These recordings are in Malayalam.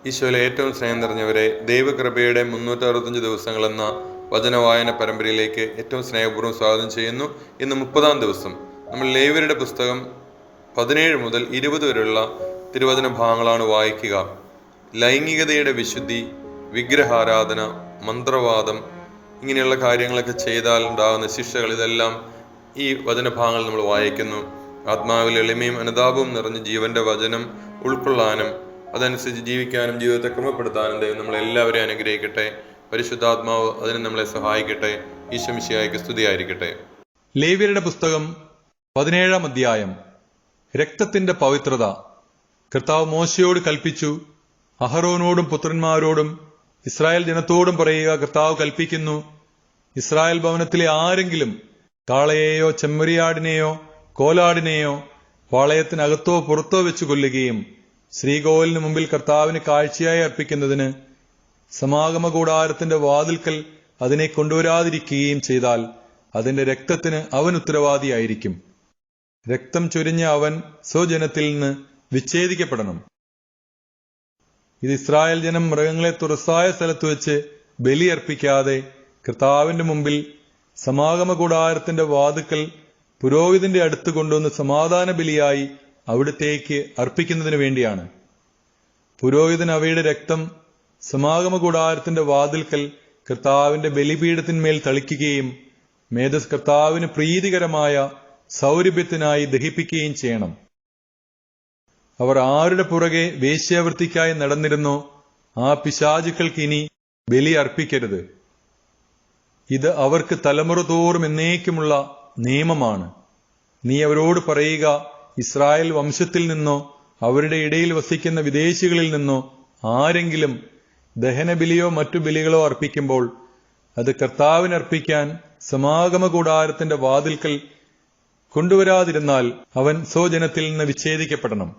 ഈശോയിലെ ഏറ്റവും സ്നേഹം നിറഞ്ഞവരെ, ദൈവകൃപയുടെ 365 ദിവസങ്ങളെന്ന വചനവായന പരമ്പരയിലേക്ക് ഏറ്റവും സ്നേഹപൂർവ്വം സ്വാഗതം ചെയ്യുന്നു. ഇന്ന് 30-ാം ദിവസം. നമ്മൾ ലേവ്യരുടെ പുസ്തകം 17 മുതൽ 20 വരെയുള്ള തിരുവചന ഭാഗങ്ങളാണ് വായിക്കുക. ലൈംഗികതയുടെ വിശുദ്ധി, വിഗ്രഹാരാധന, മന്ത്രവാദം, ഇങ്ങനെയുള്ള കാര്യങ്ങളൊക്കെ ചെയ്താൽ ഉണ്ടാകുന്ന ശിക്ഷകൾ, ഇതെല്ലാം ഈ വചനഭാഗങ്ങൾ നമ്മൾ വായിക്കുന്നു. ആത്മാവിൽ എളിമയും അനുതാപവും നിറഞ്ഞ് ജീവന്റെ വചനം ഉൾക്കൊള്ളാനും അതനുസരിച്ച് ജീവിക്കാനും ജീവിതത്തെ ക്രമപ്പെടുത്താനും ദൈവം നമ്മളെല്ലാവരെയും അനുഗ്രഹിക്കട്ടെ. പരിശുദ്ധാത്മാവ് അതിന് നമ്മളെ സഹായിക്കട്ടെ. ഈശോ മിശിഹായ്ക്ക് സ്തുതിയായിരിക്കട്ടെ. ലേവ്യരുടെ പുസ്തകം 17-ാം അധ്യായം. രക്തത്തിന്റെ പവിത്രത. കർത്താവ് മോശയോട് കൽപ്പിച്ചു, അഹറോനോടും പുത്രന്മാരോടും ഇസ്രായേൽ ജനത്തോടും പറയുക, കർത്താവ് കൽപ്പിക്കുന്നു, ഇസ്രായേൽ ഭവനത്തിലെ ആരെങ്കിലും കാളയെയോ ചെമ്മരിയാടിനെയോ കോലാടിനെയോ പാളയത്തിനകത്തോ പുറത്തോ വെച്ച് കൊല്ലുകയും ശ്രീകോവിലിന് മുമ്പിൽ കർത്താവിന് കാഴ്ചയായി അർപ്പിക്കുന്നതിന് സമാഗമ കൂടാരത്തിന്റെ വാതിൽക്കൽ അതിനെ കൊണ്ടുവരാതിരിക്കുകയും ചെയ്താൽ അതിന്റെ രക്തത്തിന് അവൻ ഉത്തരവാദിയായിരിക്കും. രക്തം ചൊരിഞ്ഞ അവൻ സ്വജനത്തിൽ നിന്ന് വിച്ഛേദിക്കപ്പെടണം. ഇത് ഇസ്രായേൽ ജനം മൃഗങ്ങളെ തുറസായ സ്ഥലത്ത് വെച്ച് ബലിയർപ്പിക്കാതെ കർത്താവിന്റെ മുമ്പിൽ സമാഗമ കൂടാരത്തിന്റെ വാതിൽക്കൽ പുരോഹിതന്റെ അടുത്ത് കൊണ്ടുവന്ന് സമാധാന ബലിയായി അവിടത്തേക്ക് അർപ്പിക്കുന്നതിന് വേണ്ടിയാണ്. പുരോഹിതൻ അവയുടെ രക്തം സമാഗമ കൂടാരത്തിന്റെ വാതിൽക്കൽ കർത്താവിന്റെ ബലിപീഠത്തിന്മേൽ തളിക്കുകയും മേധസ് കർത്താവിന് പ്രീതികരമായ സൗരഭ്യത്തിനായി ദഹിപ്പിക്കുകയും ചെയ്യണം. അവർ ആരുടെ പുറകെ വേശ്യാവൃത്തിക്കായി നടന്നിരുന്നോ ആ പിശാചുക്കൾക്ക് ഇനി ബലി അർപ്പിക്കരുത്. ഇത് അവർക്ക് തലമുറ തോറും എന്നേക്കുമുള്ള നിയമമാണ്. നീ അവരോട് പറയുക, ഇസ്രായേൽ വംശത്തിൽ നിന്നോ അവരുടെ ഇടയിൽ വസിക്കുന്ന വിദേശികളിൽ നിന്നോ ആരെങ്കിലും ദഹനബലിയോ മറ്റു ബലികളോ അർപ്പിക്കുമ്പോൾ അത് കർത്താവിനർപ്പിക്കാൻ സമാഗമ കൂടാരത്തിന്റെ വാതിൽക്കൽ കൊണ്ടുവരാതിരുന്നാൽ അവൻ സ്വജനത്തിൽ നിന്ന് വിച്ഛേദിക്കപ്പെടണം.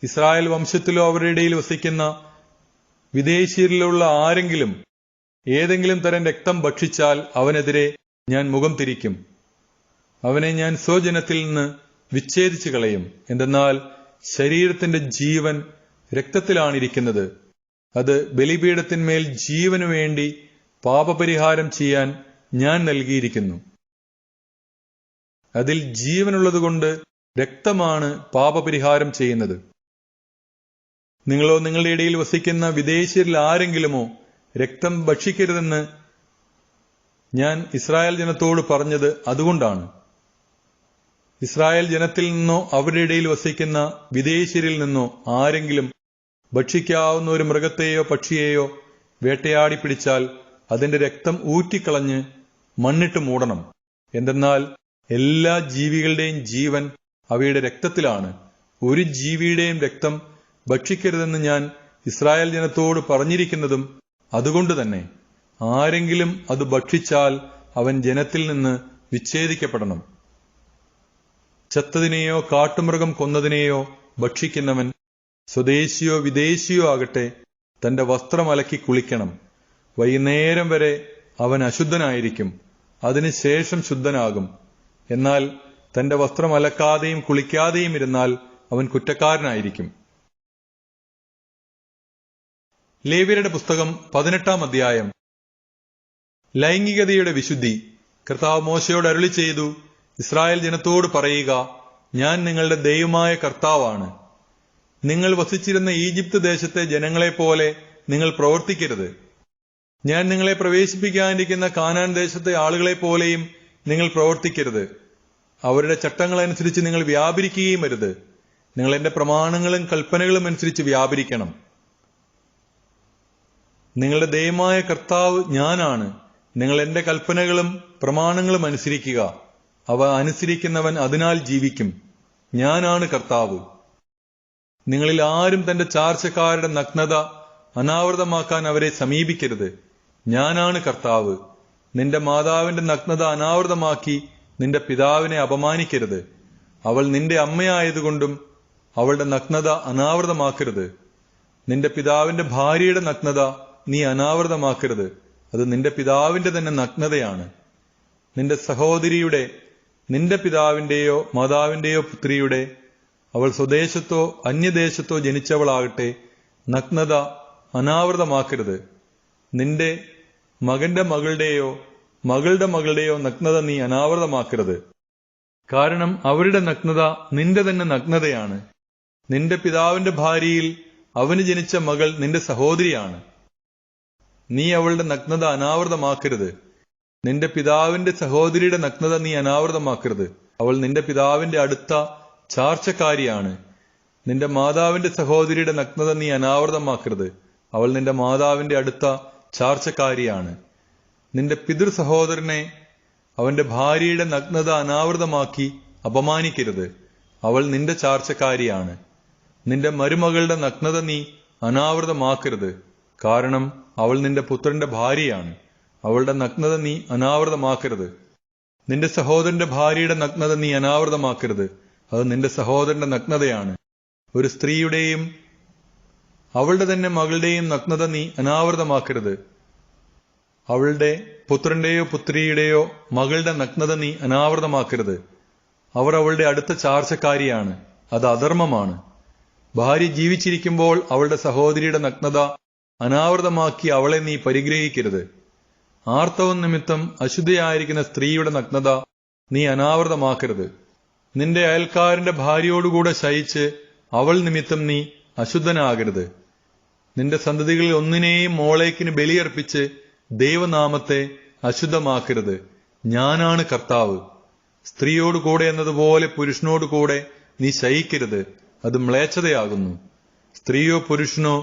ഇസ്രായേൽ വംശത്തിലോ അവരുടെ ഇടയിൽ വസിക്കുന്ന വിദേശീയരിലുള്ള ആരെങ്കിലും ഏതെങ്കിലും തരം രക്തം ഭക്ഷിച്ചാൽ അവനെതിരെ ഞാൻ മുഖം തിരിക്കും. അവനെ ഞാൻ സ്വജനത്തിൽ നിന്ന് വിച്ഛേദിച്ചു കളയും. എന്തെന്നാൽ ശരീരത്തിന്റെ ജീവൻ രക്തത്തിലാണിരിക്കുന്നത്. അത് ബലിപീഠത്തിന്മേൽ ജീവനു വേണ്ടി പാപപരിഹാരം ചെയ്യാൻ ഞാൻ നൽകിയിരിക്കുന്നു. അതിൽ ജീവനുള്ളതുകൊണ്ട് രക്തമാണ് പാപപരിഹാരം ചെയ്യുന്നത്. നിങ്ങളോ നിങ്ങളുടെ ഇടയിൽ വസിക്കുന്ന വിദേശീയരിൽ ആരെങ്കിലുമോ രക്തം ഭക്ഷിക്കരുതെന്ന് ഞാൻ ഇസ്രായേൽ ജനത്തോട് പറഞ്ഞത് അതുകൊണ്ടാണ്. ഇസ്രായേൽ ജനത്തിൽ നിന്നോ അവരുടെ ഇടയിൽ വസിക്കുന്ന വിദേശീയരിൽ നിന്നോ ആരെങ്കിലും ഭക്ഷിക്കാവുന്ന ഒരു മൃഗത്തെയോ പക്ഷിയെയോ വേട്ടയാടി പിടിച്ചാൽ അതിന്റെ രക്തം ഊറ്റിക്കളഞ്ഞ് മണ്ണിട്ട് മൂടണം. എന്തെന്നാൽ എല്ലാ ജീവികളുടെയും ജീവൻ അവയുടെ രക്തത്തിലാണ്. ഒരു ജീവിയുടെയും രക്തം ഭക്ഷിക്കരുതെന്ന് ഞാൻ ഇസ്രായേൽ ജനത്തോട് പറഞ്ഞിരിക്കുന്നതും അതുകൊണ്ട് തന്നെ. ആരെങ്കിലും അത് ഭക്ഷിച്ചാൽ അവൻ ജനത്തിൽ നിന്ന് വിച്ഛേദിക്കപ്പെടണം. ചത്തതിനെയോ കാട്ടുമൃഗം കൊന്നതിനെയോ ഭക്ഷിക്കുന്നവൻ സ്വദേശിയോ വിദേശിയോ ആകട്ടെ തന്റെ വസ്ത്രം അലക്കി കുളിക്കണം. വൈകുന്നേരം വരെ അവൻ അശുദ്ധനായിരിക്കും. അതിനുശേഷം ശുദ്ധനാകും. എന്നാൽ തന്റെ വസ്ത്രം അലക്കാതെയും കുളിക്കാതെയും ഇരുന്നാൽ അവൻ കുറ്റക്കാരനായിരിക്കും. ലേവ്യരുടെ പുസ്തകം 18-ാം അധ്യായം. ലൈംഗികതയുടെ വിശുദ്ധി. കർത്താവ് മോശയോട് അരുളി ചെയ്തു, ഇസ്രായേൽ ജനത്തോട് പറയുക, ഞാൻ നിങ്ങളുടെ ദൈവമായ കർത്താവാണ്. നിങ്ങൾ വസിച്ചിരുന്ന ഈജിപ്ത് ദേശത്തെ ജനങ്ങളെപ്പോലെ നിങ്ങൾ പ്രവർത്തിക്കരുത്. ഞാൻ നിങ്ങളെ പ്രവേശിപ്പിക്കാനിരിക്കുന്ന കാനാൻ ദേശത്തെ ആളുകളെപ്പോലെയും നിങ്ങൾ പ്രവർത്തിക്കരുത്. അവരുടെ ചട്ടങ്ങളനുസരിച്ച് നിങ്ങൾ വ്യാപരിക്കുകയും അരുത്. നിങ്ങൾ എന്റെ പ്രമാണങ്ങളും കൽപ്പനകളും അനുസരിച്ച് വ്യാപരിക്കണം. നിങ്ങളുടെ ദൈവമായ കർത്താവ് ഞാനാണ്. നിങ്ങൾ എന്റെ കൽപ്പനകളും പ്രമാണങ്ങളും അനുസരിക്കുക. അവ അനുസരിക്കുന്നവൻ അതിനാൽ ജീവിക്കും. ഞാനാണ് കർത്താവ്. നിങ്ങളിൽ ആരും തന്റെ ചാർച്ചക്കാരുടെ നഗ്നത അനാവൃതമാക്കാൻ അവരെ സമീപിക്കരുത്. ഞാനാണ് കർത്താവ്. നിന്റെ മാതാവിന്റെ നഗ്നത അനാവൃതമാക്കി നിന്റെ പിതാവിനെ അപമാനിക്കരുത്. അവൾ നിന്റെ അമ്മയായതുകൊണ്ടും അവളുടെ നഗ്നത അനാവൃതമാക്കരുത്. നിന്റെ പിതാവിന്റെ ഭാര്യയുടെ നഗ്നത നീ അനാവൃതമാക്കരുത്. അത് നിന്റെ പിതാവിന്റെ തന്നെ നഗ്നതയാണ്. നിന്റെ സഹോദരിയുടെ, നിന്റെ പിതാവിന്റെയോ മാതാവിന്റെയോ പുത്രിയുടെ, അവൾ സ്വദേശത്തോ അന്യദേശത്തോ ജനിച്ചവളാകട്ടെ, നഗ്നത അനാവൃതമാക്കരുത്. നിന്റെ മകന്റെ മകളുടെയോ മകളുടെ മകളുടെയോ നഗ്നത നീ അനാവൃതമാക്കരുത്. കാരണം അവരുടെ നഗ്നത നിന്റെ തന്നെ നഗ്നതയാണ്. നിന്റെ പിതാവിന്റെ ഭാര്യയിൽ അവന് ജനിച്ച മകൾ നിന്റെ സഹോദരിയാണ്. നീ അവളുടെ നഗ്നത അനാവൃതമാക്കരുത്. നിന്റെ പിതാവിന്റെ സഹോദരിയുടെ നഗ്നത നീ അനാവൃതമാക്കരുത്. അവൾ നിന്റെ പിതാവിന്റെ അടുത്ത ചാർച്ചക്കാരിയാണ്. നിന്റെ മാതാവിന്റെ സഹോദരിയുടെ നഗ്നത നീ അനാവൃതമാക്കരുത്. അവൾ നിന്റെ മാതാവിന്റെ അടുത്ത ചാർച്ചക്കാരിയാണ്. നിന്റെ പിതൃ സഹോദരനെ അവന്റെ ഭാര്യയുടെ നഗ്നത അനാവൃതമാക്കി അപമാനിക്കരുത്. അവൾ നിന്റെ ചാർച്ചക്കാരിയാണ്. നിന്റെ മരുമകളുടെ നഗ്നത നീ അനാവൃതമാക്കരുത്. കാരണം അവൾ നിന്റെ പുത്രന്റെ ഭാര്യയാണ്. അവളുടെ നഗ്നത നീ അനാവൃതമാക്കരുത്. നിന്റെ സഹോദരന്റെ ഭാര്യയുടെ നഗ്നത നീ അനാവൃതമാക്കരുത്. അത് നിന്റെ സഹോദരന്റെ നഗ്നതയാണ്. ഒരു സ്ത്രീയുടെയും അവളുടെ തന്നെ മകളുടെയും നഗ്നത നീ അനാവൃതമാക്കരുത്. അവളുടെ പുത്രന്റെയോ പുത്രിയുടെയോ മകളുടെ നഗ്നത നീ അനാവൃതമാക്കരുത്. അവർ അവളുടെ അടുത്ത ചാർച്ചക്കാരിയാണ്. അത് അധർമ്മമാണ്. ഭാര്യ ജീവിച്ചിരിക്കുമ്പോൾ അവളുടെ സഹോദരിയുടെ നഗ്നത അനാവൃതമാക്കി അവളെ നീ പരിഗ്രഹിക്കരുത്. ആർത്തവം നിമിത്തം അശുദ്ധയായിരിക്കുന്ന സ്ത്രീയുടെ നഗ്നത നീ അനാവൃതമാക്കരുത്. നിന്റെ അയൽക്കാരന്റെ ഭാര്യയോടുകൂടെ ശയിച്ച് അവൾ നിമിത്തം നീ അശുദ്ധനാകരുത്. നിന്റെ സന്തതികളിൽ ഒന്നിനെയും മോളേക്കിന് ബലിയർപ്പിച്ച് ദൈവനാമത്തെ അശുദ്ധമാക്കരുത്. ഞാനാണ് കർത്താവ്. സ്ത്രീയോടുകൂടെ എന്നതുപോലെ പുരുഷനോടുകൂടെ നീ ശയിക്കരുത്. അത് മ്ലേച്ഛതയാകുന്നു. സ്ത്രീയോ പുരുഷനോ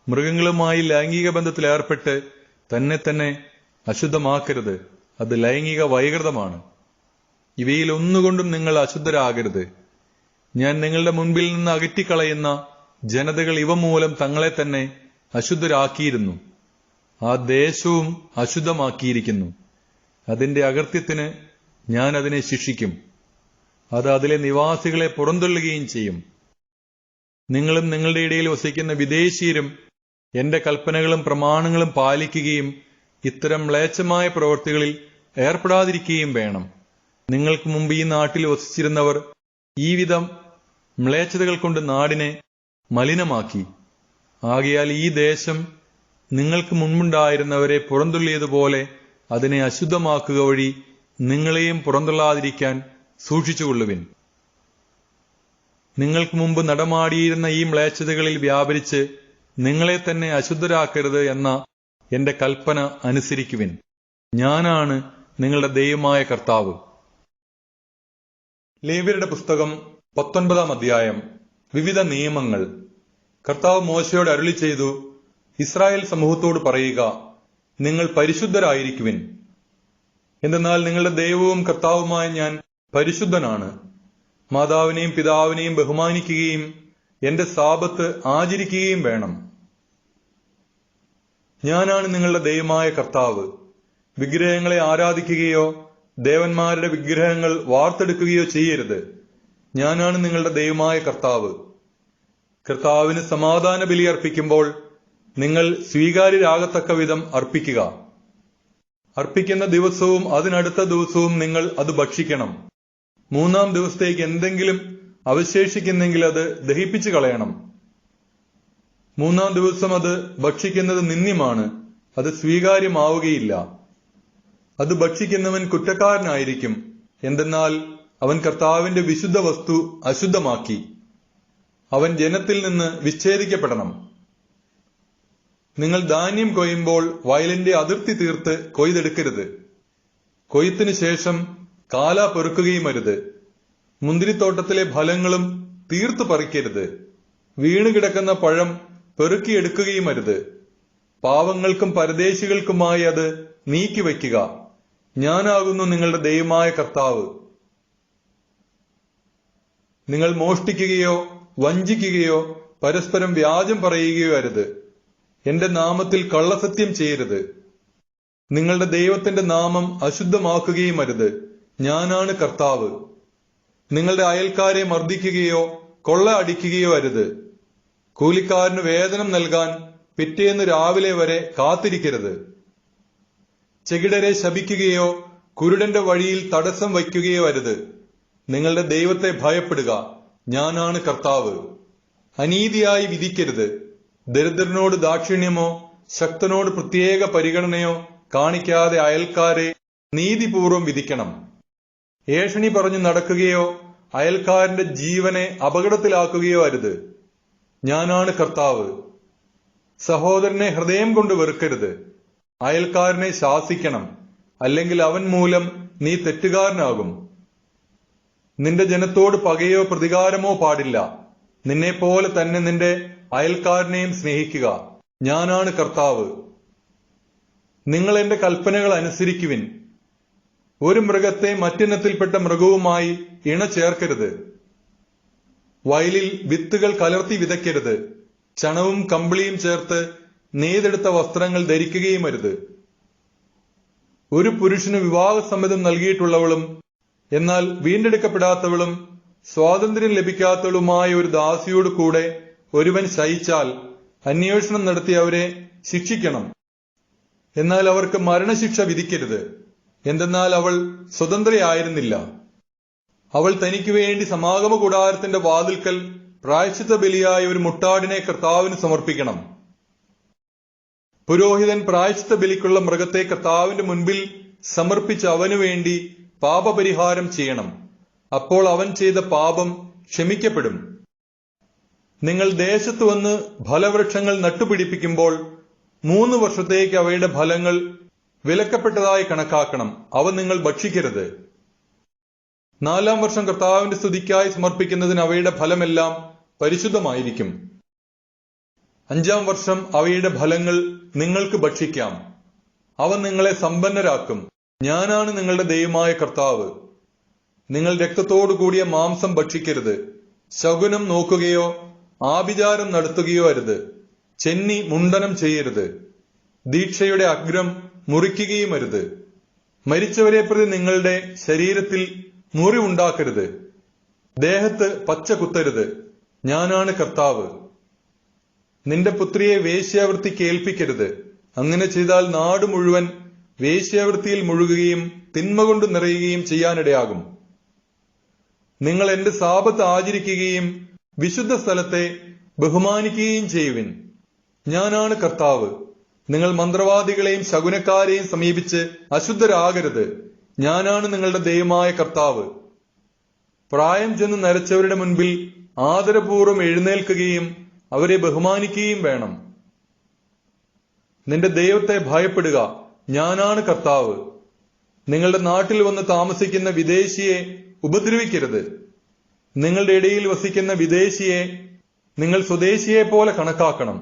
മൃഗങ്ങളുമായി ലൈംഗിക ബന്ധത്തിൽ ഏർപ്പെട്ട് തന്നെ തന്നെ അശുദ്ധമാക്കരുത്. അത് ലൈംഗിക വൈകൃതമാണ്. ഇവയിൽ ഒന്നുകൊണ്ടും നിങ്ങൾ അശുദ്ധരാകരുത്. ഞാൻ നിങ്ങളുടെ മുൻപിൽ നിന്ന് അകറ്റിക്കളയുന്ന ജനതകൾ ഇവ മൂലം തങ്ങളെ തന്നെ അശുദ്ധരാക്കിയിരുന്നു. ആ ദേശവും അശുദ്ധമാക്കിയിരിക്കുന്നു. അതിന്റെ അകൃത്യത്തിന് ഞാൻ അതിനെ ശിക്ഷിക്കും. അത് അതിലെ നിവാസികളെ പുറന്തള്ളുകയും ചെയ്യും. നിങ്ങളും നിങ്ങളുടെ ഇടയിൽ വസിക്കുന്ന വിദേശീയരും എന്റെ കൽപ്പനകളും പ്രമാണങ്ങളും പാലിക്കുകയും ഇത്തരം മ്ലേച്ഛമായ പ്രവൃത്തികളിൽ ഏർപ്പെടാതിരിക്കുകയും വേണം. നിങ്ങൾക്ക് മുമ്പ് ഈ നാട്ടിൽ വസിച്ചിരുന്നവർ ഈ വിധം മ്ലേച്ഛതകൾ കൊണ്ട് നാടിനെ മലിനമാക്കി. ആകയാൽ ഈ ദേശം നിങ്ങൾക്ക് മുൻപുണ്ടായിരുന്നവരെ പുറന്തള്ളിയതുപോലെ അതിനെ അശുദ്ധമാക്കുക വഴി നിങ്ങളെയും പുറന്തള്ളാതിരിക്കാൻ സൂക്ഷിച്ചുകൊള്ളുവിൻ. നിങ്ങൾക്ക് മുമ്പ് നടമാടിയിരുന്ന ഈ മ്ലേച്ഛതകളിൽ വ്യാപരിച്ച് നിങ്ങളെ തന്നെ അശുദ്ധരാക്കരുത് എന്ന എന്റെ കൽപ്പന അനുസരിക്കുവിൻ. ഞാനാണ് നിങ്ങളുടെ ദൈവമായ കർത്താവ്. ലേവ്യരുടെ പുസ്തകം 19-ാം അധ്യായം. വിവിധ നിയമങ്ങൾ. കർത്താവ് മോശയോട് അരുളി ചെയ്തു, ഇസ്രായേൽ സമൂഹത്തോട് പറയുക, നിങ്ങൾ പരിശുദ്ധരായിരിക്കുവിൻ. എന്തെന്നാൽ നിങ്ങളുടെ ദൈവവും കർത്താവുമായ ഞാൻ പരിശുദ്ധനാണ്. മാതാവിനെയും പിതാവിനെയും ബഹുമാനിക്കുകയും എന്റെ സാബത്ത് ആചരിക്കുകയും വേണം. ഞാനാണ് നിങ്ങളുടെ ദൈവമായ കർത്താവ്. വിഗ്രഹങ്ങളെ ആരാധിക്കുകയോ ദേവന്മാരുടെ വിഗ്രഹങ്ങൾ വാർത്തെടുക്കുകയോ ചെയ്യരുത്. ഞാനാണ് നിങ്ങളുടെ ദൈവമായ കർത്താവ്. കർത്താവിന് സമാധാന ബലി അർപ്പിക്കുമ്പോൾ നിങ്ങൾ സ്വീകാര്യരാകത്തക്ക വിധം അർപ്പിക്കുക. അർപ്പിക്കുന്ന ദിവസവും അതിനടുത്ത ദിവസവും നിങ്ങൾ അത് ഭക്ഷിക്കണം. 3-ാം ദിവസത്തേക്ക് എന്തെങ്കിലും അവശേഷിക്കുന്നെങ്കിൽ അത് ദഹിപ്പിച്ചു കളയണം. 3-ാം ദിവസം അത് ഭക്ഷിക്കുന്നത് നിന്ദ്യമാണ്. അത് സ്വീകാര്യമാവുകയില്ല. അത് ഭക്ഷിക്കുന്നവൻ കുറ്റക്കാരനായിരിക്കും. എന്തെന്നാൽ അവൻ കർത്താവിന്റെ വിശുദ്ധ വസ്തു അശുദ്ധമാക്കി. അവൻ ജനത്തിൽ നിന്ന് വിച്ഛേദിക്കപ്പെടണം. നിങ്ങൾ ധാന്യം കൊയ്യുമ്പോൾ വയലിന്റെ അതിർത്തി തീർത്ത് കൊയ്തെടുക്കരുത്. കൊയ്ത്തിനു ശേഷം കാല പെറുക്കുകയും അരുത്. മുന്തിരിത്തോട്ടത്തിലെ ഫലങ്ങളും തീർത്തു പറിക്കരുത്. വീണുകിടക്കുന്ന പഴം പെറുക്കിയെടുക്കുകയും അരുത്. പാവങ്ങൾക്കും പരദേശികൾക്കുമായി അത് നീക്കിവയ്ക്കുക. ഞാനാകുന്നു നിങ്ങളുടെ ദൈവമായ കർത്താവ്. നിങ്ങൾ മോഷ്ടിക്കുകയോ വഞ്ചിക്കുകയോ പരസ്പരം വ്യാജം പറയുകയോ അരുത്. എന്റെ നാമത്തിൽ കള്ളസത്യം ചെയ്യരുത്. നിങ്ങളുടെ ദൈവത്തിന്റെ നാമം അശുദ്ധമാക്കുകയും അരുത്. ഞാനാണ് കർത്താവ്. നിങ്ങളുടെ അയൽക്കാരെ മർദ്ദിക്കുകയോ കൊള്ള അടിക്കുകയോ അരുത്. കൂലിക്കാരന് വേതനം നൽകാൻ പിറ്റേന്ന് രാവിലെ വരെ കാത്തിരിക്കരുത്. ചെകിടരെ ശപിക്കുകയോ കുരുടന്റെ വഴിയിൽ തടസ്സം വയ്ക്കുകയോ അരുത്. നിങ്ങളുടെ ദൈവത്തെ ഭയപ്പെടുക. ഞാനാണ് കർത്താവ്. അനീതിയായി വിധിക്കരുത്. ദരിദ്രനോട് ദാക്ഷിണ്യമോ ശക്തനോട് പ്രത്യേക പരിഗണനയോ കാണിക്കാതെ അയൽക്കാരെ നീതിപൂർവം വിധിക്കണം. ഏഷണി പറഞ്ഞു നടക്കുകയോ അയൽക്കാരന്റെ ജീവനെ അപകടത്തിലാക്കുകയോ അരുത്. ഞാനാണ് കർത്താവ്. സഹോദരനെ ഹൃദയം കൊണ്ട് വെറുക്കരുത്. അയൽക്കാരനെ ശാസിക്കണം, അല്ലെങ്കിൽ അവൻ മൂലം നീ തെറ്റുകാരനാകും. നിന്റെ ജനത്തോട് പകയോ പ്രതികാരമോ പാടില്ല. നിന്നെപ്പോലെ തന്നെ നിന്റെ അയൽക്കാരനെയും സ്നേഹിക്കുക. ഞാനാണ് കർത്താവ്. നിങ്ങൾ എന്റെ കൽപ്പനകൾ അനുസരിക്കുവിൻ. ഒരു മൃഗത്തെ മറ്റിനത്തിൽപ്പെട്ട മൃഗവുമായി ഇണ ചേർക്കരുത്. വയലിൽ വിത്തുകൾ കലർത്തി വിതയ്ക്കരുത്. ചണവും കമ്പിളിയും ചേർത്ത് നെയ്തെടുത്ത വസ്ത്രങ്ങൾ ധരിക്കുകയും അരുത്. ഒരു പുരുഷന് വിവാഹസമ്മതം നൽകിയിട്ടുള്ളവളും എന്നാൽ വീണ്ടെടുക്കപ്പെടാത്തവളും സ്വാതന്ത്ര്യം ലഭിക്കാത്തവളുമായ ഒരു ദാസിയോട് കൂടെ ഒരുവൻ ശയിച്ചാൽ അന്വേഷണം നടത്തി അവരെ ശിക്ഷിക്കണം. എന്നാൽ അവർക്ക് മരണശിക്ഷ വിധിക്കരുത്. എന്തെന്നാൽ അവൾ സ്വതന്ത്രയായിരുന്നില്ല. അവൾ തനിക്ക് വേണ്ടി സമാഗമ കൂടാരത്തിന്റെ വാതിൽക്കൽ പ്രായശ്ചിത്ത ബലിയായ ഒരു മുട്ടാടിനെ കർത്താവിന് സമർപ്പിക്കണം. പുരോഹിതൻ പ്രായശ്ചിത്ത ബലിക്കുള്ള മൃഗത്തെ കർത്താവിന്റെ മുൻപിൽ സമർപ്പിച്ച് അവനു വേണ്ടി പാപപരിഹാരം ചെയ്യണം. അപ്പോൾ അവൻ ചെയ്ത പാപം ക്ഷമിക്കപ്പെടും. നിങ്ങൾ ദേശത്ത് വന്ന് ഫലവൃക്ഷങ്ങൾ നട്ടുപിടിപ്പിക്കുമ്പോൾ 3 വർഷത്തേക്ക് അവയുടെ ഫലങ്ങൾ വിലക്കപ്പെട്ടതായി കണക്കാക്കണം. അവ നിങ്ങൾ ഭക്ഷിക്കരുത്. 4-ാം വർഷം കർത്താവിന്റെ സ്തുതിക്കായി സമർപ്പിക്കുന്നതിന് അവയുടെ ഫലമെല്ലാം പരിശുദ്ധമായിരിക്കും. 5-ാം വർഷം അവയുടെ ഫലങ്ങൾ നിങ്ങൾക്ക് ഭക്ഷിക്കാം. അവ നിങ്ങളെ സമ്പന്നരാക്കും. ഞാനാണ് നിങ്ങളുടെ ദൈവമായ കർത്താവ്. നിങ്ങൾ രക്തത്തോടു കൂടിയ മാംസം ഭക്ഷിക്കരുത്. ശകുനം നോക്കുകയോ ആഭിചാരം നടത്തുകയോ അരുത്. ചെന്നി മുണ്ടനം ചെയ്യരുത്. ദീക്ഷയുടെ അഗ്രം മുറിക്കുകയും അരുത്. മരിച്ചവരെ പ്രതി നിങ്ങളുടെ ശരീരത്തിൽ മുറിവുണ്ടാക്കരുത്. ദേഹത്ത് പച്ച കുത്തരുത്. ഞാനാണ് കർത്താവ്. നിന്റെ പുത്രിയെ വേശ്യാവൃത്തിക്ക് ഏൽപ്പിക്കരുത്. അങ്ങനെ ചെയ്താൽ നാട് മുഴുവൻ വേശ്യാവൃത്തിയിൽ മുഴുകുകയും തിന്മ കൊണ്ട് നിറയുകയും ചെയ്യാനിടയാകും. നിങ്ങൾ എന്റെ സാബത്ത് ആചരിക്കുകയും വിശുദ്ധ സ്ഥലത്തെ ബഹുമാനിക്കുകയും ചെയ്യുവിൻ. ഞാനാണ് കർത്താവ്. നിങ്ങൾ മന്ത്രവാദികളെയും ശകുനക്കാരെയും സമീപിച്ച് അശുദ്ധരാകരുത്. ഞാനാണ് നിങ്ങളുടെ ദൈവമായ കർത്താവ്. പ്രായം ചെന്ന് നരച്ചവരുടെ മുൻപിൽ ആദരപൂർവ്വം എഴുന്നേൽക്കുകയും അവരെ ബഹുമാനിക്കുകയും വേണം. നിന്റെ ദൈവത്തെ ഭയപ്പെടുക. ഞാനാണ് കർത്താവ്. നിങ്ങളുടെ നാട്ടിൽ വന്ന് താമസിക്കുന്ന വിദേശിയെ ഉപദ്രവിക്കരുത്. നിങ്ങളുടെ ഇടയിൽ വസിക്കുന്ന വിദേശിയെ നിങ്ങൾ സ്വദേശിയെ പോലെ കണക്കാക്കണം.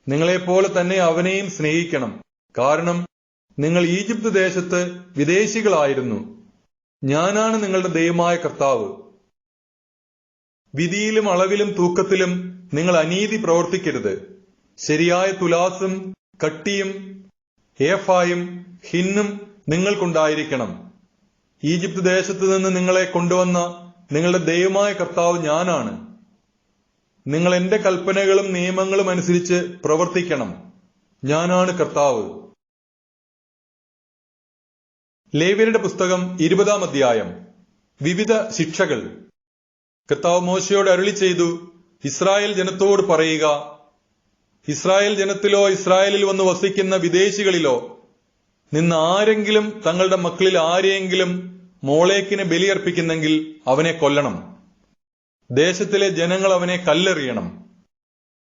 നിങ്ങളെപ്പോലെ തന്നെ അവനെയും സ്നേഹിക്കണം. കാരണം നിങ്ങൾ ഈജിപ്ത് ദേശത്ത് വിദേശികളായിരുന്നു. ഞാനാണ് നിങ്ങളുടെ ദൈവമായ കർത്താവ്. വിധിയിലും അളവിലും തൂക്കത്തിലും നിങ്ങൾ അനീതി പ്രവർത്തിക്കരുത്. ശരിയായ തുലാസും കട്ടിയും ഏഫായും ഹിന്നും നിങ്ങൾക്കുണ്ടായിരിക്കണം. ഈജിപ്ത് ദേശത്ത് നിന്ന് നിങ്ങളെ കൊണ്ടുവന്ന നിങ്ങളുടെ ദൈവമായ കർത്താവ് ഞാനാണ്. നിങ്ങൾ എന്റെ കൽപ്പനകളും നിയമങ്ങളും അനുസരിച്ച് പ്രവർത്തിക്കണം. ഞാനാണ് കർത്താവ്. ലേവ്യരുടെ പുസ്തകം 20-ാം അധ്യായം. വിവിധ ശിക്ഷകൾ. കർത്താവ് മോശയോട് അരുളി ചെയ്തു, ഇസ്രായേൽ ജനത്തോട് പറയുക, ഇസ്രായേൽ ജനത്തിലോ ഇസ്രായേലിൽ വന്ന് വസിക്കുന്ന വിദേശികളിലോ നിന്ന് ആരെങ്കിലും തങ്ങളുടെ മക്കളിൽ ആരെയെങ്കിലും മോളേക്കിന് ബലിയർപ്പിക്കുന്നെങ്കിൽ അവനെ കൊല്ലണം. ദേശത്തിലെ ജനങ്ങൾ അവനെ കല്ലെറിയണം.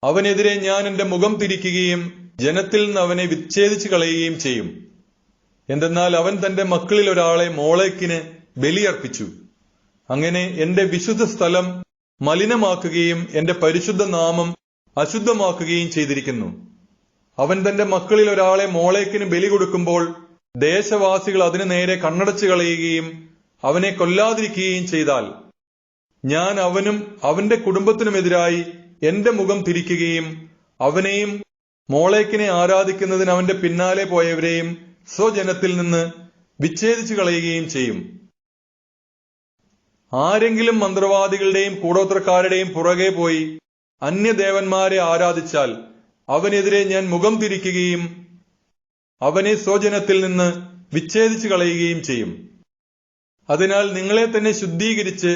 അവനെതിരെ ഞാൻ എന്റെ മുഖം തിരിക്കുകയും ജനത്തിൽ നിന്ന് അവനെ വിച്ഛേദിച്ചു കളയുകയും ചെയ്യും. എന്തെന്നാൽ അവൻ തന്റെ മക്കളിൽ ഒരാളെ മോളേക്കിന് ബലിയർപ്പിച്ചു. അങ്ങനെ എന്റെ വിശുദ്ധ സ്ഥലം മലിനമാക്കുകയും എന്റെ പരിശുദ്ധ നാമം അശുദ്ധമാക്കുകയും ചെയ്തിരിക്കുന്നു. അവൻ തന്റെ മക്കളിൽ ഒരാളെ മോളേക്കിന് ബലി കൊടുക്കുമ്പോൾ ദേശവാസികൾ അതിനു നേരെ കണ്ണടച്ചു കളയുകയും അവനെ കൊല്ലാതിരിക്കുകയും ചെയ്താൽ ഞാൻ അവനും അവന്റെ കുടുംബത്തിനുമെതിരായി എന്റെ മുഖം തിരിക്കുകയും അവനെയും മോളേക്കിനെ ആരാധിക്കുന്നതിന് അവന്റെ പിന്നാലെ പോയവരെയും സ്വജനത്തിൽ നിന്ന് വിച്ഛേദിച്ചു കളയുകയും ചെയ്യും. ആരെങ്കിലും മന്ത്രവാദികളുടെയും കൂടോത്രക്കാരുടെയും പുറകെ പോയി അന്യദേവന്മാരെ ആരാധിച്ചാൽ അവനെതിരെ ഞാൻ മുഖം തിരിക്കുകയും അവനെ സ്വജനത്തിൽ നിന്ന് വിച്ഛേദിച്ചു കളയുകയും ചെയ്യും. അതിനാൽ നിങ്ങളെ തന്നെ ശുദ്ധീകരിച്ച്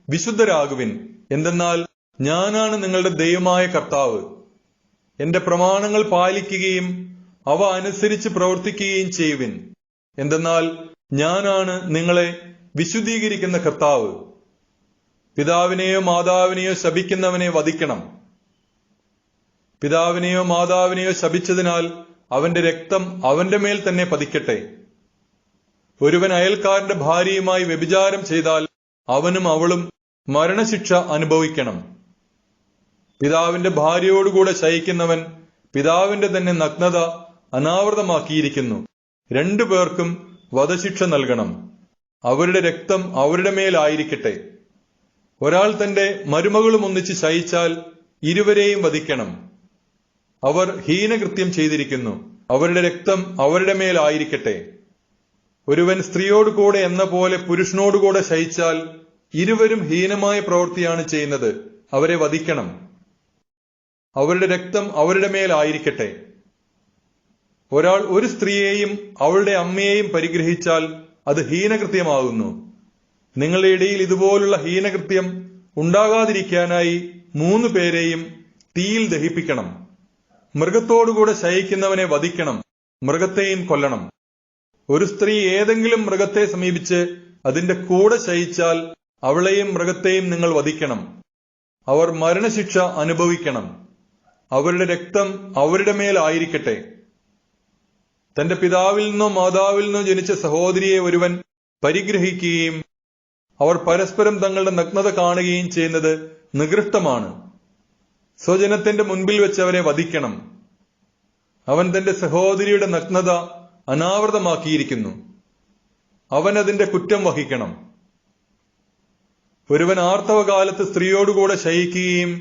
വിശുദ്ധരാകുവിൻ. എന്തെന്നാൽ ഞാനാണ് നിങ്ങളുടെ ദൈവമായ കർത്താവ്. എന്റെ പ്രമാണങ്ങൾ പാലിക്കുകയും അവ അനുസരിച്ച് പ്രവർത്തിക്കുകയും ചെയ്യുവിൻ. എന്തെന്നാൽ ഞാനാണ് നിങ്ങളെ വിശുദ്ധീകരിക്കുന്ന കർത്താവ്. പിതാവിനെയോ മാതാവിനെയോ ശപിക്കുന്നവനെ വധിക്കണം. പിതാവിനെയോ മാതാവിനെയോ ശപിച്ചതിനാൽ അവന്റെ രക്തം അവന്റെ മേൽ തന്നെ പതിക്കട്ടെ. ഒരുവൻ അയൽക്കാരന്റെ ഭാര്യയുമായി വ്യഭിചാരം ചെയ്താൽ അവനും അവളും മരണശിക്ഷ അനുഭവിക്കണം. പിതാവിന്റെ ഭാര്യയോടുകൂടെ ശയിക്കുന്നവൻ പിതാവിന്റെ തന്നെ നഗ്നത അനാവൃതമാക്കിയിരിക്കുന്നു. 2 പേർക്കും വധശിക്ഷ നൽകണം. അവരുടെ രക്തം അവരുടെ മേലായിരിക്കട്ടെ. ഒരാൾ തന്റെ മരുമകളും ഒന്നിച്ച് ശയിച്ചാൽ ഇരുവരെയും വധിക്കണം. അവർ ഹീനകൃത്യം ചെയ്തിരിക്കുന്നു. അവരുടെ രക്തം അവരുടെ മേലായിരിക്കട്ടെ. ഒരുവൻ സ്ത്രീയോടുകൂടെ എന്ന പോലെ പുരുഷനോടുകൂടെ ശയിച്ചാൽ ഇരുവരും ഹീനമായ പ്രവൃത്തിയാണ് ചെയ്യുന്നത്. അവരെ വധിക്കണം. അവരുടെ രക്തം അവരുടെ മേലായിരിക്കട്ടെ. ഒരാൾ ഒരു സ്ത്രീയെയും അവളുടെ അമ്മയെയും പരിഗ്രഹിച്ചാൽ അത് ഹീനകൃത്യമാകുന്നു. നിങ്ങളുടെ ഇടയിൽ ഇതുപോലുള്ള ഹീനകൃത്യം ഉണ്ടാകാതിരിക്കാനായി 3 പേരെയും തീയിൽ ദഹിപ്പിക്കണം. മൃഗത്തോടുകൂടെ ശയിക്കുന്നവനെ വധിക്കണം. മൃഗത്തെയും കൊല്ലണം. ഒരു സ്ത്രീ ഏതെങ്കിലും മൃഗത്തെ സമീപിച്ച് അതിന്റെ കൂടെ ശയിച്ചാൽ അവളെയും മൃഗത്തെയും നിങ്ങൾ വധിക്കണം. അവർ മരണശിക്ഷ അനുഭവിക്കണം. അവരുടെ രക്തം അവരുടെ മേലായിരിക്കട്ടെ. തന്റെ പിതാവിൽ നിന്നോ മാതാവിൽ നിന്നോ ജനിച്ച സഹോദരിയെ ഒരുവൻ പരിഗ്രഹിക്കുകയും അവർ പരസ്പരം തങ്ങളുടെ നഗ്നത കാണുകയും ചെയ്യുന്നത് നികൃഷ്ടമാണ്. സ്വജനത്തിന്റെ മുൻപിൽ വെച്ച് അവരെ വധിക്കണം. അവൻ തന്റെ സഹോദരിയുടെ നഗ്നത അനാവൃതമാക്കിയിരിക്കുന്നു. അവൻ അതിന്റെ കുറ്റം വഹിക്കണം. ഒരുവൻ ആർത്തവകാലത്ത് സ്ത്രീയോടുകൂടെ ശയിക്കുകയും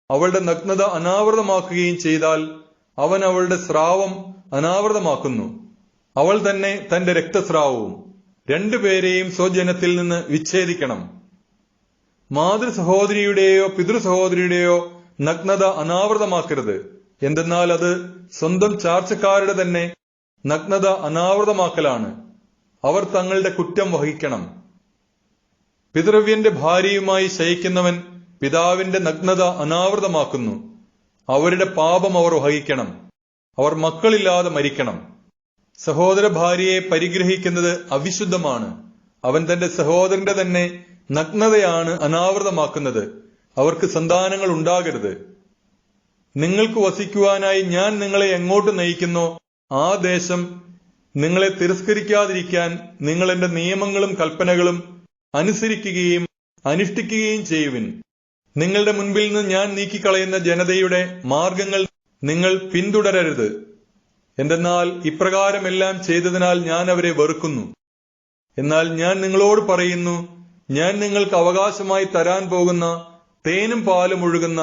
അവളുടെ നഗ്നത അനാവൃതമാക്കുകയും ചെയ്താൽ അവൻ അവളുടെ സ്രാവം അനാവൃതമാക്കുന്നു. അവൾ തന്നെ തന്റെ രക്തസ്രാവവും. 2 പേരെയും സ്വജനത്തിൽ നിന്ന് വിച്ഛേദിക്കണം. മാതൃ സഹോദരിയുടെയോ പിതൃ സഹോദരിയുടെയോ നഗ്നത അനാവൃതമാക്കരുത്. എന്തെന്നാൽ അത് സ്വന്തം ചാർച്ചക്കാരുടെ തന്നെ നഗ്നത അനാവൃതമാക്കലാണ്. അവർ തങ്ങളുടെ കുറ്റം വഹിക്കണം. പിതൃവ്യന്റെ ഭാര്യയുമായി ശയിക്കുന്നവൻ പിതാവിന്റെ നഗ്നത അനാവൃതമാക്കുന്നു. അവരുടെ പാപം അവർ വഹിക്കണം. അവർ മക്കളില്ലാതെ മരിക്കണം. സഹോദര ഭാര്യയെ പരിഗ്രഹിക്കുന്നത് അവിശുദ്ധമാണ്. അവൻ തന്റെ സഹോദരന്റെ തന്നെ നഗ്നതയാണ് അനാവൃതമാക്കുന്നത്. അവർക്ക് സന്താനങ്ങൾ ഉണ്ടാകരുത്. നിങ്ങൾക്ക് വസിക്കുവാനായി ഞാൻ നിങ്ങളെ എങ്ങോട്ട് നയിക്കുന്നോ ആ ദേശം നിങ്ങളെ തിരസ്കരിക്കാതിരിക്കാൻ നിങ്ങൾ എന്റെ നിയമങ്ങളും കൽപ്പനകളും അനുസരിക്കുകയും അനുഷ്ഠിക്കുകയും ചെയ്യുവിൻ. നിങ്ങളുടെ മുൻപിൽ നിന്ന് ഞാൻ നീക്കിക്കളയുന്ന ജനതയുടെ മാർഗങ്ങൾ നിങ്ങൾ പിന്തുടരരുത്. എന്തെന്നാൽ ഇപ്രകാരമെല്ലാം ചെയ്തതിനാൽ ഞാൻ അവരെ വെറുക്കുന്നു. എന്നാൽ ഞാൻ നിങ്ങളോട് പറയുന്നു, ഞാൻ നിങ്ങൾക്ക് അവകാശമായി തരാൻ പോകുന്ന തേനും പാലും ഒഴുകുന്ന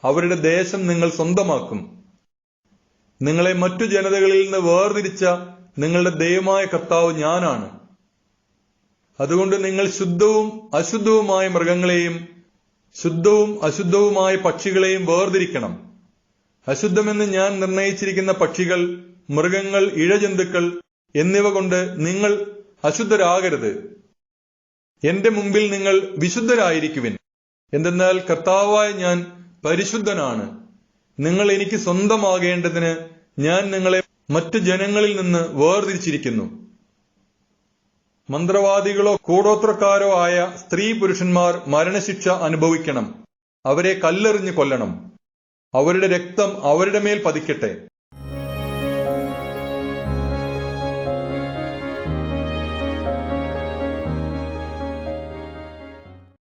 അവരുടെ ദേശം നിങ്ങൾ സ്വന്തമാക്കും. നിങ്ങളെ മറ്റു ജനതകളിൽ നിന്ന് വേർതിരിച്ച നിങ്ങളുടെ ദൈവമായ കർത്താവ് ഞാനാണ്. അതുകൊണ്ട് നിങ്ങൾ ശുദ്ധവും അശുദ്ധവുമായ മൃഗങ്ങളെയും ശുദ്ധവും അശുദ്ധവുമായ പക്ഷികളെയും വേർതിരിക്കണം. അശുദ്ധമെന്ന് ഞാൻ നിർണയിച്ചിരിക്കുന്ന പക്ഷികൾ, മൃഗങ്ങൾ, ഇഴജന്തുക്കൾ എന്നിവ കൊണ്ട് നിങ്ങൾ അശുദ്ധരാകരുത്. എന്റെ മുമ്പിൽ നിങ്ങൾ വിശുദ്ധരായിരിക്കുവിൻ. എന്തെന്നാൽ കർത്താവായ ഞാൻ പരിശുദ്ധനാണ്. നിങ്ങൾ എനിക്ക് സ്വന്തമാകേണ്ടതിന് ഞാൻ നിങ്ങളെ മറ്റു ജനങ്ങളിൽ നിന്ന് വേർതിരിച്ചിരിക്കുന്നു. മന്ത്രവാദികളോ കൂടോത്രക്കാരോ ആയ സ്ത്രീ പുരുഷന്മാർ മരണശിക്ഷ അനുഭവിക്കണം. അവരെ കല്ലെറിഞ്ഞ് കൊല്ലണം. അവരുടെ രക്തം അവരുടെ മേൽ പതിക്കട്ടെ.